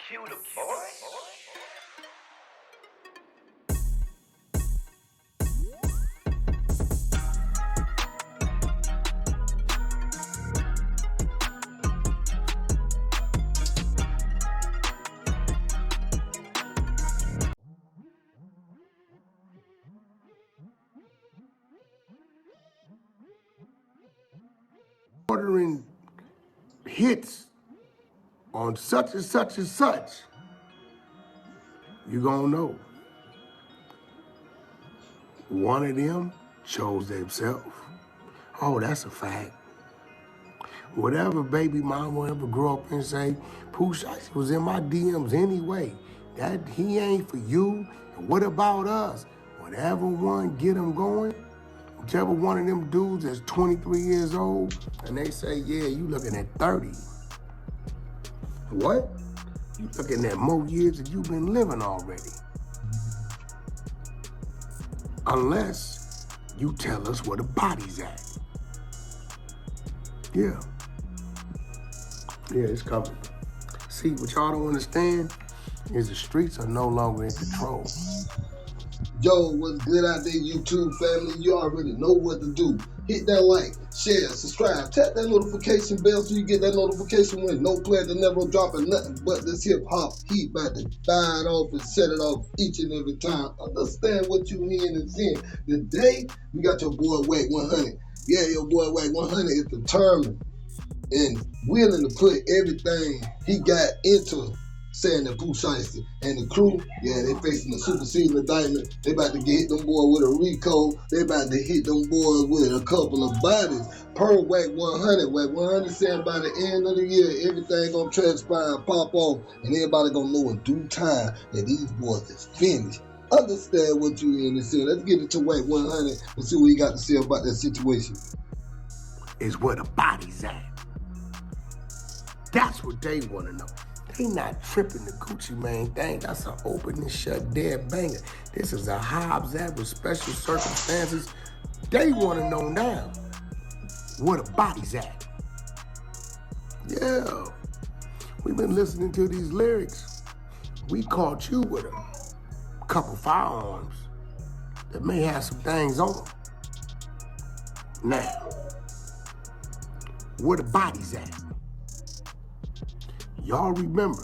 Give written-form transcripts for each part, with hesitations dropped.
Cue the voice. Ordering hits on such and such and such, you gonna know. One of them chose themselves. Oh, that's a fact. Whatever baby mama ever grew up and say, Pooh Shiesty was in my DMs anyway. That he ain't for you. And what about us? Whatever one get them going, whichever one of them dudes that's 23 years old, and they say, yeah, you looking at 30. What? You looking at more years than you've been living already. Unless you tell us where the body's at. Yeah. Yeah, it's coming. See, what y'all don't understand is the streets are no longer in control. Yo, what's good out there, YouTube family? You already know what to do. Hit that like, share, subscribe, tap that notification bell so you get that notification when NoPlayingDinero dropping nothing but this hip-hop heat about to buy it off and set it off each and every time. Understand what you hearing and seeing. Today, we got your boy Wack 100. Yeah, your boy Wack 100 is determined and willing to put everything he got into saying that Pooh Shiesty and the crew, yeah, they facing a superseding indictment. They about to get them boys with a RECO. They about to hit them boys with a couple of bodies. Per Wack 100. Wack 100 saying by the end of the year, everything gonna transpire and pop off, and everybody gonna know in due time that these boys is finished. Understand what you in and say. Let's get into Wack 100 and see what he got to say about that situation. Is where the body's at. That's what they want to know. They not tripping the Gucci Mane thing. That's an open and shut dead banger. This is a Hobbs Act with special circumstances. They want to know now where the body's at. Yeah, we've been listening to these lyrics. We caught you with a couple firearms that may have some things on them. Now, where the body's at? Y'all remember,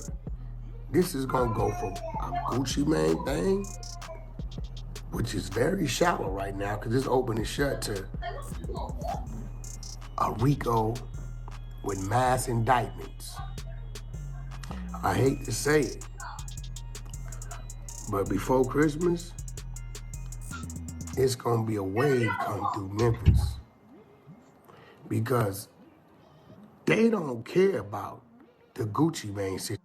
this is gonna go from a Gucci Mane thing, which is very shallow right now because it's open and shut, to a RECO with mass indictments. I hate to say it, but before Christmas, it's gonna be a wave come through Memphis because they don't care about the Gucci Mane situation.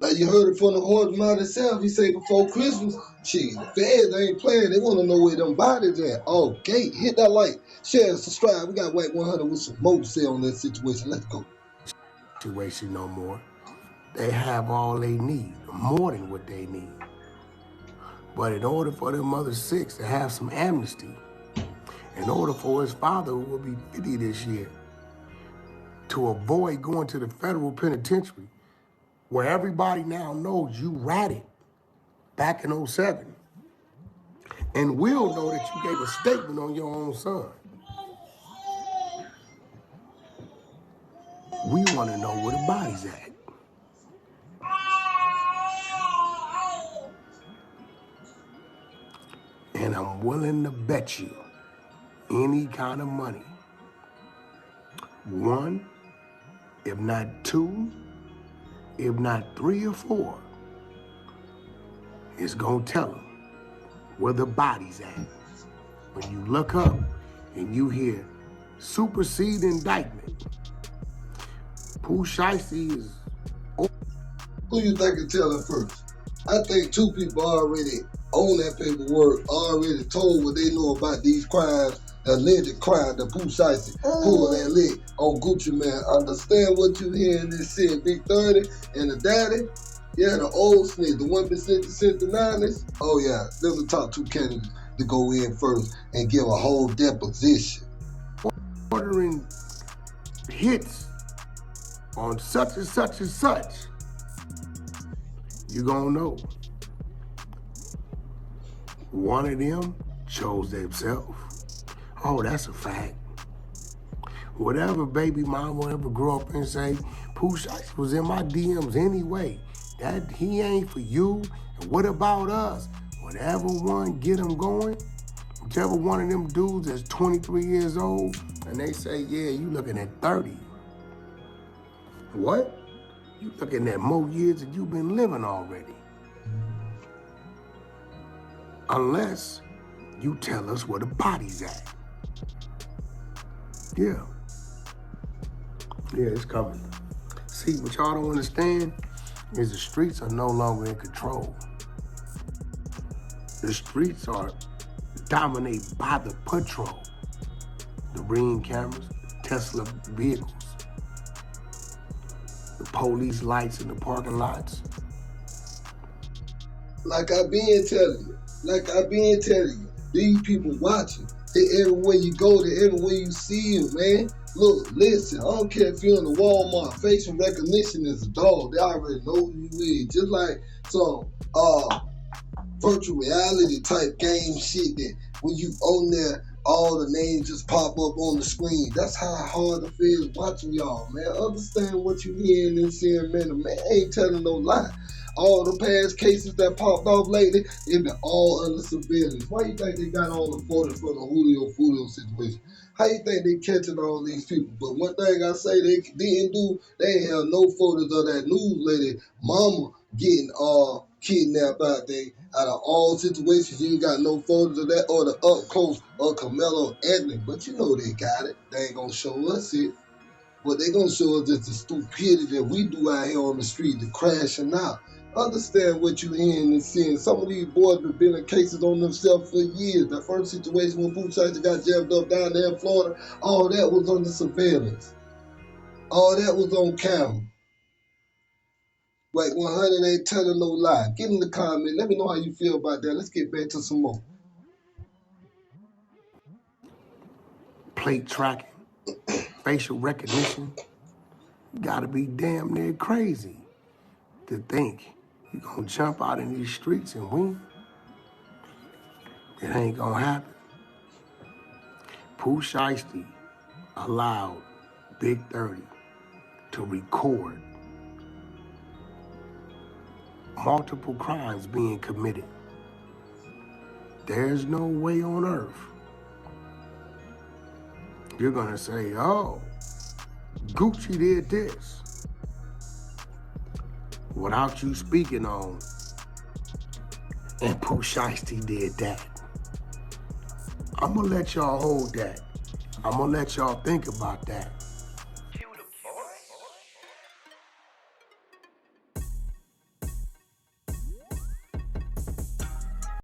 Like you heard it from the horse's mouth itself. He said before Christmas, shit, the feds ain't playing. They want to know where them bodies at. Okay, hit that like, share, subscribe. We got Wack 100 with some more to say on that situation. Let's go. Situation no more. They have all they need, more than what they need. But in order for them other six to have some amnesty, in order for his father, who will be 50 this year, to avoid going to the federal penitentiary, where everybody now knows you ratted back in 07, and will know that you gave a statement on your own son. We want to know where the body's at. And I'm willing to bet you any kind of money, one, if not two, if not three or four, is gonna tell them where the body's at. When you look up and you hear supersede indictment, Pooh Shiesty is... Who you think can tell it first? I think two people already own that paperwork, already told what they know about these crimes, alleged crime that Pooh Shiesty pulled that leg on Gucci Mane. Understand what you hear in this shit, Big 30 and the daddy? Yeah, the old snitch, the 1% that sent the 90s. Oh yeah, they're the top two candidates to go in first and give a whole deposition. Ordering hits on such and such and such, you gonna know. One of them chose themselves. Oh, that's a fact. Whatever baby mama ever grew up and say, Pooh Shiesty was in my DMs anyway. That he ain't for you. And what about us? Whatever one get them going, whichever one of them dudes that's 23 years old, and they say, yeah, you looking at 30. What? You looking at more years that you've been living already. Unless you tell us where the body's at. Yeah. Yeah, it's coming. See, what y'all don't understand is the streets are no longer in control. The streets are dominated by the patrol. The ring cameras, Tesla vehicles, the police lights in the parking lots. Like I been telling you, these people watching. They everywhere you go, they everywhere you see them, man. Look, listen, I don't care if you're in the Walmart, facial recognition is a dog. They already know who you is. Just like some virtual reality type game shit that when you on there, all the names just pop up on the screen. That's how hard it feels watching y'all, man. Understand what you hearing and seeing, man. The man ain't telling no lie. All the past cases that popped off lately, it been all under surveillance. Why you think they got all the photos from the Julio situation? How you think they catching all these people? But one thing I say they didn't do, they ain't have no photos of that news lady mama getting kidnapped out there. Out of all situations, you ain't got no photos of that or the up close of Carmelo Anthony. But you know they got it. They ain't gonna show us it. What they gonna show us is the stupidity that we do out here on the street, the crashing out. Understand what you hearing and seeing. Some of these boys been in cases on themselves for years. The first situation when Pooh Shiesty got jammed up down there in Florida, all that was under surveillance. All that was on camera. Like 100 ain't telling no lie. Get in the comment. Let me know how you feel about that. Let's get back to some more. Plate tracking, facial recognition. You gotta be damn near crazy to think you gonna jump out in these streets and win. It ain't gonna happen. Pooh Shiesty allowed Big 30 to record multiple crimes being committed. There's no way on earth you're gonna say, oh, Gucci did this, without you speaking on, and Pooh Shiesty did that. I'm gonna let y'all hold that. I'm gonna let y'all think about that.